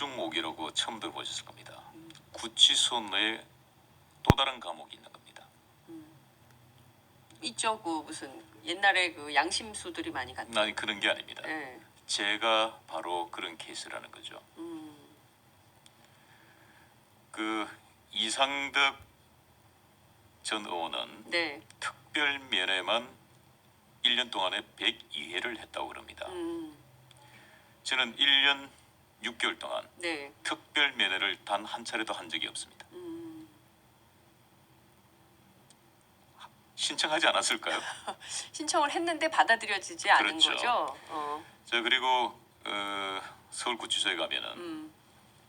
옥중옥이라고 처음 들어보셨을 겁니다. 구치소 내에 또 다른 감옥이 있는 겁니다. 있죠. 그 무슨 옛날에 그 양심수들이 많이 갔던. 아니 그런 게 아닙니다. 네. 제가 바로 그런 케이스라는 거죠. 그 이상덕 전 의원은 네. 특별 면회만 1년 동안에 102회를 했다고 그럽니다. 저는 1년 6개월 동안 네. 특별 면회를 단 한 차례도 한 적이 없습니다. 신청하지 않았을까요? 신청을 했는데 받아들여지지 않은 그렇죠. 거죠. 저 그리고 서울구치소에 가면은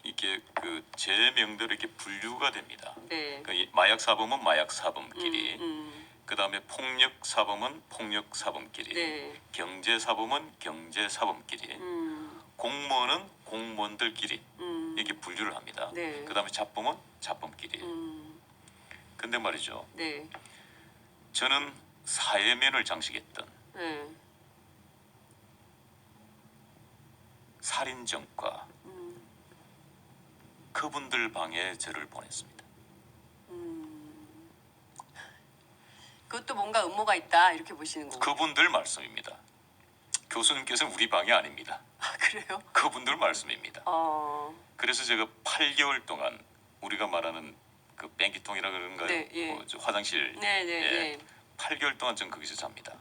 이렇게 그 제명대로 이렇게 분류가 됩니다. 네. 그러니까 마약 사범은 마약 사범끼리, 음. 그 다음에 폭력 사범은 폭력 사범끼리, 네. 경제 사범은 경제 사범끼리, 공무원은 공무원들끼리 이렇게 분류를 합니다. 네. 그 다음에 잡범은 잡범끼리. 근데 말이죠. 네. 저는 사회면을 장식했던 네. 살인정과 그분들 방에 저를 보냈습니다. 그것도 뭔가 음모가 있다 이렇게 보시는 거고. 그분들 말씀입니다. 교수님께서는 우리 방이 아닙니다. 아, 그래요? 그분들 말씀입니다. 어. 그래서 제가 8개월 동안 우리가 말하는 그 뺑기통이라 그런가요? 네, 예. 저 화장실. 네네. 예. 8개월 동안 전 거기서 잡니다.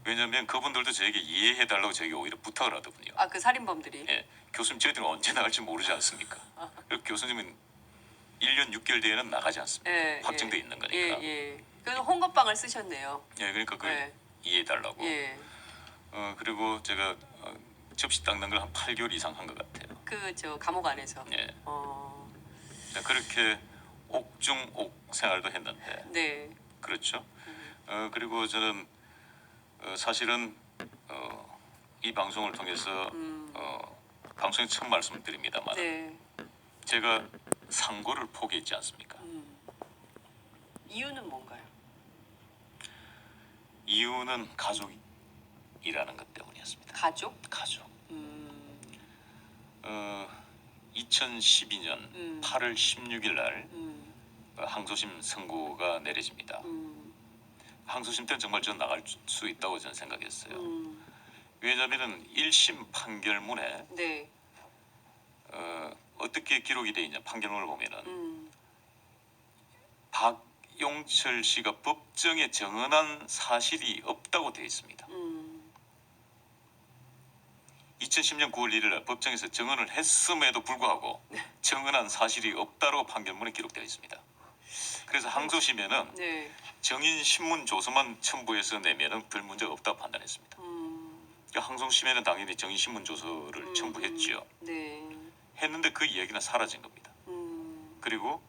왜냐하면 그분들도 저에게 이해해달라고 저에게 오히려 부탁을 하더군요. 아, 그 살인범들이. 예, 교수님 저희들은 언제 나갈지 모르지 않습니까? 그리고 교수님은 1년 6개월 뒤에는 나가지 않습니다. 예, 확정돼 예. 있는 거니까. 예. 그래서 홍건빵을 쓰셨네요. 예, 그러니까 그걸 네. 이해해달라고. 예. 그리고 제가 접시 닦는 걸 한 8개월 이상 한 것 같아요. 그 저 감옥 안에서. 예. 네. 그렇게 옥중옥 생활도 했는데 네. 그렇죠. 그리고 저는 사실은 이 방송을 통해서 방송에 처음 말씀드립니다만 네. 제가 상고를 포기했지 않습니까? 이유는 뭔가요? 이유는 가족이라는 것 때문이었습니다. 가족? 가족. 2012년 8월 16일 날 항소심 선고가 내려집니다. 항소심 때는 정말 저는 나갈 수 있다고 저는 생각했어요. 왜냐하면 1심 판결문에 네. 어떻게 기록이 되어 있냐 판결문을 보면은 박용철 씨가 법정에 증언한 사실이 없다고 되어 있습니다. 2010년 9월 1일 날 법정에서 증언을 했음에도 불구하고 증언한 사실이 없다고 판결문에 기록되어 있습니다. 그래서 항소심에는 네. 정인 신문 조서만 첨부해서 내면은 별 문제가 없다고 판단했습니다. 그러니까 항소심에는 당연히 정인 신문 조서를 첨부했지요. 네. 했는데 그 이야기는 사라진 겁니다. 그리고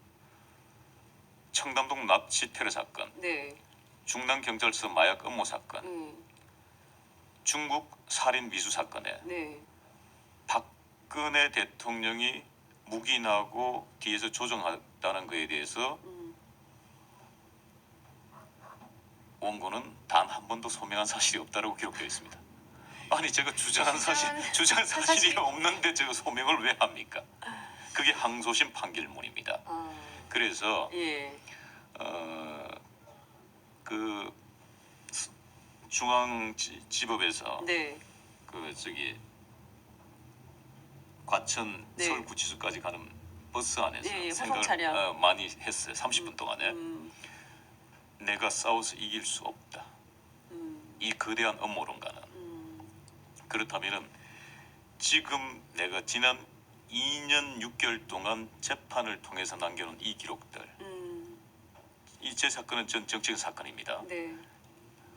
청담동 납치 테러 사건, 네. 중남 경찰서 마약 음모 사건, 중국 살인 미수 사건에 네. 박근혜 대통령이 묵인하고 뒤에서 조종했다는 것에 대해서 원고는 단 한 번도 소명한 사실이 없다고 기록되어 있습니다. 아니 제가 주장한 사실이 사실이 없는데 제가 소명을 왜 합니까? 그게 항소심 판결문입니다. 그래서 예. 그 중앙지법에서 네. 그 저기 과천 네. 서울구치소까지 가는 버스 안에서 예, 생각을 후송차량. 많이 했어요. 30분 동안에 내가 싸워서 이길 수 없다. 이 거대한 음모론가는 그렇다면은 지금 내가 지난 2년 6개월 동안 재판을 통해서 남겨놓은 이 기록들, 이 제 사건은 전 정치적 사건입니다. 네.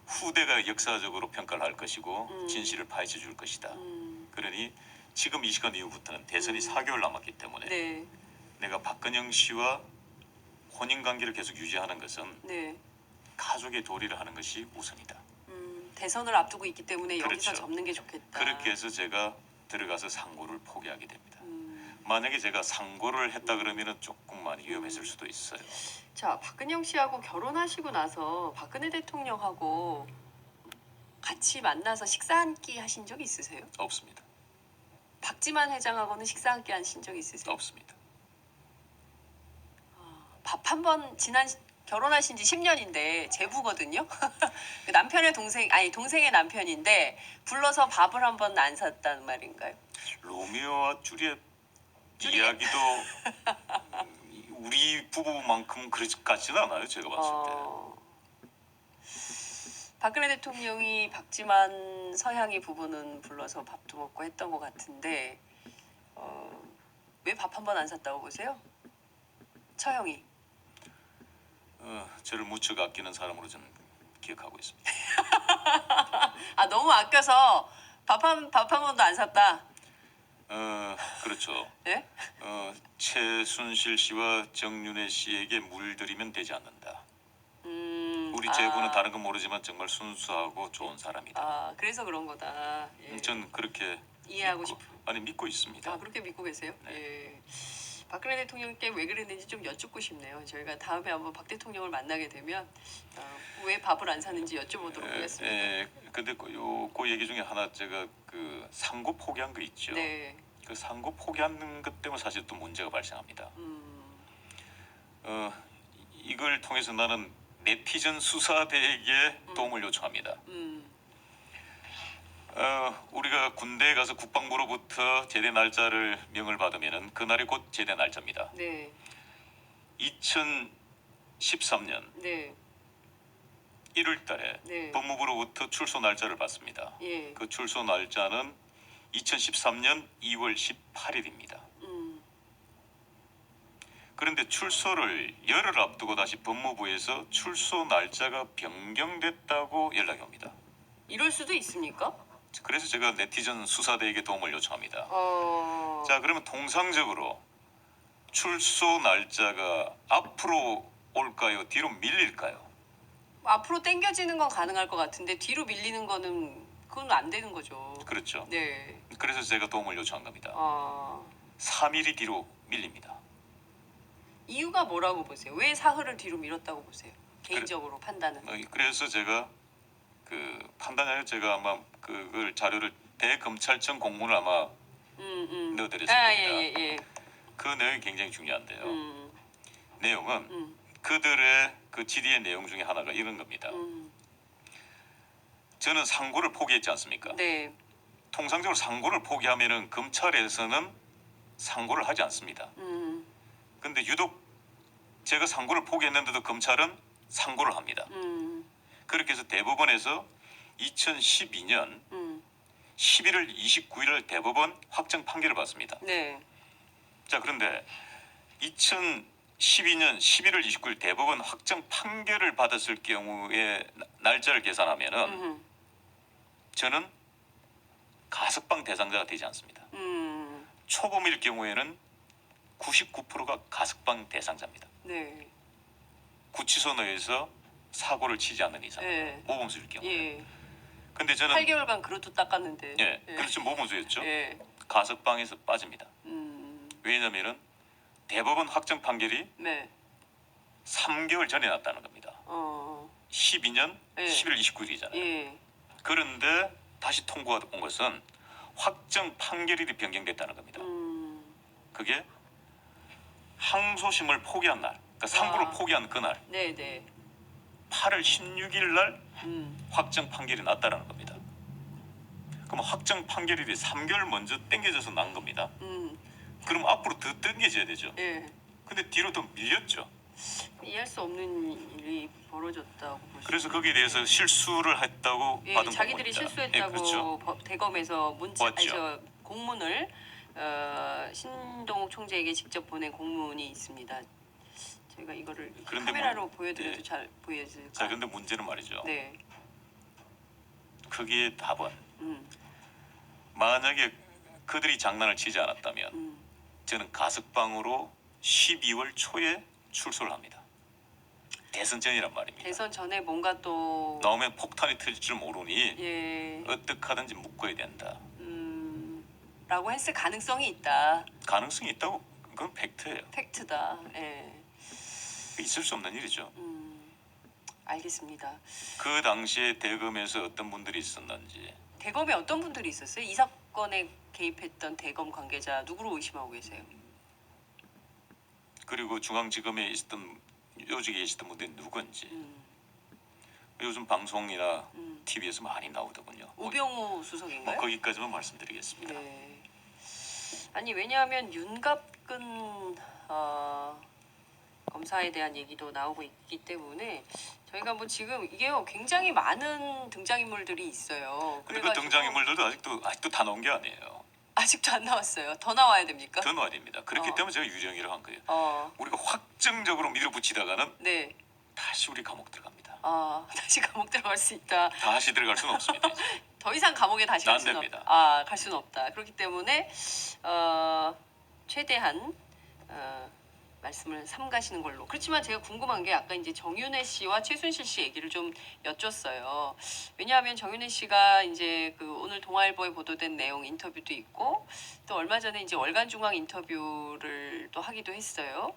후대가 역사적으로 평가를 할 것이고 진실을 파헤쳐 줄 것이다. 그러니 지금 이 시간 이후부터는 대선이 4개월 남았기 때문에 네. 내가 박근영 씨와 혼인 관계를 계속 유지하는 것은 네. 가족의 도리를 하는 것이 우선이다. 대선을 앞두고 있기 때문에 여기서 그렇죠. 접는 게 좋겠다. 그렇게 해서 제가 들어가서 상고를 포기하게 됩니다. 만약에 제가 상고를 했다 그러면 조금 많이 위험했을 수도 있어요. 자, 박근영 씨하고 결혼하시고 나서 박근혜 대통령하고 같이 만나서 식사 한 끼 하신 적 있으세요? 없습니다. 박지만 회장하고는 식사 함께 하신 적 있으세요? 없습니다. 밥 한 번 결혼하신 지 10년인데 제부거든요. 그 남편의 동생 아니 동생의 남편인데 불러서 밥을 한 번 안 샀다는 말인가요? 로미오와 주리엣 주리엣. 이야기도 우리 부부만큼 그렇지까지는 않아요. 제가 봤을 때. 박근혜 대통령이 박지만 서향이 부부는 불러서 밥도 먹고 했던 것 같은데 왜 밥 한 번 안 샀다고 보세요? 처형이. 저를 무척 아끼는 사람으로 저는 기억하고 있습니다. 아 너무 아껴서 밥 한 번도 안 샀다. 그렇죠. 예? 최순실 씨와 정윤회 씨에게 물들이면 되지 않는다. 우리 아. 제부는 다른 건 모르지만 정말 순수하고 좋은 사람이다. 아 그래서 그런 거다. 예. 전 그렇게 이해하고 믿고, 싶어. 아니 믿고 있습니다. 아 그렇게 믿고 계세요? 네. 예. 박근혜 대통령께 왜 그랬는지 좀 여쭙고 싶네요. 저희가 다음에 한번 박 대통령을 만나게 되면 왜 밥을 안 사는지 여쭤보도록 하겠습니다. 근데 그 얘기 중에 하나 제가 그 상고 포기한 거 있죠. 네. 그 상고 포기하는 것 때문에 사실 또 문제가 발생합니다. 이걸 통해서 나는 네티즌 수사대에게 도움을 요청합니다. 우리가 군대에 가서 국방부로부터 제대 날짜를 명을 받으면은 그날이 곧 제대 날짜입니다. 네. 2013년 네. 1월달에 네. 법무부로부터 출소 날짜를 받습니다. 예. 그 출소 날짜는 2013년 2월 18일입니다. 그런데 출소를 열흘 앞두고 다시 법무부에서 출소 날짜가 변경됐다고 연락이 옵니다. 이럴 수도 있습니까? 그래서 제가 네티즌 수사대에게 도움을 요청합니다. 어. 자, 그러면 통상적으로 출소 날짜가 앞으로 올까요? 뒤로 밀릴까요? 앞으로 당겨지는 건 가능할 것 같은데 뒤로 밀리는 거는 그건 안 되는 거죠. 그렇죠. 네. 그래서 제가 도움을 요청한 겁니다. 3일이 뒤로 밀립니다. 이유가 뭐라고 보세요? 왜 사흘을 뒤로 밀었다고 보세요? 개인적으로 판단은. 그래서 제가 그 판단하여 제가 아마 그걸 자료를 대검찰청 공문을 아마 넣어드렸을 겁니다. 예. 그 내용이 굉장히 중요한데요. 내용은 음. 그들의 그 질의의 내용 중에 하나가 이런 겁니다. 저는 상고를 포기했지 않습니까? 네. 통상적으로 상고를 포기하면은 검찰에서는 상고를 하지 않습니다. 근데 유독 제가 상고를 포기했는데도 검찰은 상고를 합니다. 그렇게 해서 대법원에서 2012년 11월 29일 대법원 확정 판결을 받습니다. 네. 자, 그런데 2012년 11월 29일 대법원 확정 판결을 받았을 경우에 날짜를 계산하면은 저는 가석방 대상자가 되지 않습니다. 초범일 경우에는 99%가 가석방 대상자입니다. 네. 구치소 내에서 사고를 치지 않는 이상 네. 모범수일 경우. 예. 근데 저는 8개월간 그릇도 닦았는데. 예, 그렇죠. 모범수였죠. 예. 가석방에서 빠집니다. 왜냐면은 대법원 확정 판결이 네. 3개월 전에 났다는 겁니다. 12년 예. 11월 29일이잖아요. 예. 그런데 다시 통고가 온 것은 확정 판결일이 변경됐다는 겁니다. 그게 항소심을 포기한 날, 그러니까 상고를 포기한 그날, 네, 네. 8월 16일 날 음. 확정 판결이 났다는 겁니다. 그럼 확정 판결일이 3개월 먼저 땡겨져서 난 겁니다. 그럼 앞으로 더 땡겨져야 되죠. 예. 근데 뒤로 더 밀렸죠. 이해할 수 없는 일이 벌어졌다고 보시죠. 그래서 거기에 대해서 실수를 했다고 예, 받은 자기들이 공문입니다. 실수했다고 그렇죠. 대검에서 맞죠. 공문을 신동욱 총재에게 직접 보낸 공문이 있습니다. 저희가 이거를 그런데 카메라로 보여드려도 예. 잘 보여질까요? 자, 그런데 문제는 말이죠. 네. 거기에 답은 음. 만약에 그들이 장난을 치지 않았다면 저는 가석방으로 12월 초에 출소를 합니다. 대선 전이란 말입니다. 대선 전에 뭔가 또 나오면 폭탄이 터질 줄 모르니 예. 어떻게 하든지 묶어야 된다. 라고 했을 가능성이 있다. 가능성이 있다고 그건 팩트예요. 팩트다. 예. 있을 수 없는 일이죠. 알겠습니다. 그 당시에 대검에서 어떤 분들이 있었는지 대검에 어떤 분들이 있었어요? 이 사건 사건에 개입했던 대검 관계자 누구로 의심하고 계세요? 그리고 중앙지검에 있었던 요직에 있었던 분들이 누군지 음, 요즘 방송이나 음. TV에서 많이 나오더군요. 우병우 수석인가요? 거기까지만 말씀드리겠습니다. 네. 아니 왜냐하면 윤갑근 검사에 대한 얘기도 나오고 있기 때문에 저희가 뭐 지금 이게요 굉장히 많은 등장인물들이 있어요. 근데 그 그래가지고 등장인물들도 아직도 다 나온 게 아니에요. 아직도 안 나왔어요. 더 나와야 됩니까? 더 나와야 됩니다. 그렇기 어. 때문에 제가 유령이라고 한 거예요. 어, 우리가 확정적으로 밀어붙이다가는 네. 다시 우리 감옥 들어갑니다. 다시 감옥 들어갈 수 있다. 다시 들어갈 수는 없습니다. 이제. 더 이상 감옥에 다시 갈 안 수는 됩니다. 갈 수는 없다. 그렇기 때문에 최대한 말씀을 삼가시는 걸로. 그렇지만 제가 궁금한 게 아까 이제 정윤회 씨와 최순실 씨 얘기를 좀 여쭸어요. 왜냐하면 정윤회 씨가 이제 그 오늘 동아일보에 보도된 내용 인터뷰도 있고 또 얼마 전에 이제 월간중앙 인터뷰를 또 하기도 했어요.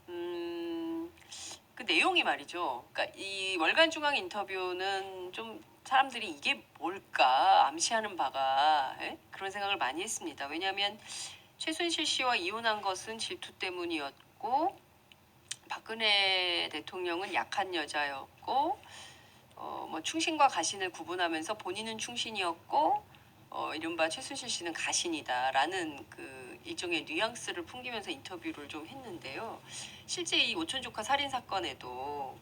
그 내용이 말이죠. 그러니까 이 월간중앙 인터뷰는 좀 사람들이 이게 뭘까 암시하는 바가 그런 생각을 많이 했습니다. 왜냐하면 최순실 씨와 이혼한 것은 질투 때문이었고 박근혜 대통령은 약한 여자였고 뭐 충신과 가신을 구분하면서 본인은 충신이었고 이른바 최순실 씨는 가신이다라는 그 일종의 뉘앙스를 풍기면서 인터뷰를 좀 했는데요. 실제 이 오촌 조카 살인 사건에도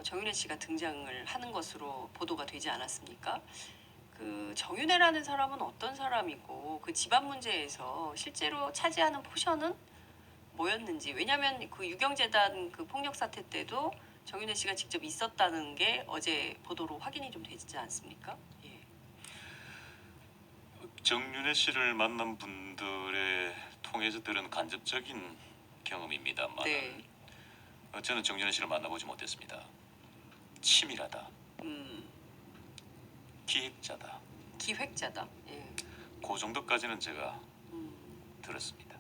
정윤회 씨가 등장을 하는 것으로 보도가 되지 않았습니까? 그 정윤회라는 사람은 어떤 사람이고 그 집안 문제에서 실제로 차지하는 포션은 뭐였는지. 왜냐하면 그 유경재단 그 폭력 사태 때도 정윤회 씨가 직접 있었다는 게 어제 보도로 확인이 좀 되지 않습니까? 예. 정윤혜 씨를 만난 분들의 통해서 들은 간접적인 경험입니다만 네. 저는 정윤혜 씨를 만나보지 못했습니다. 치밀하다, 기획자다. 기획자다. 예. 그 정도까지는 제가 음. 들었습니다.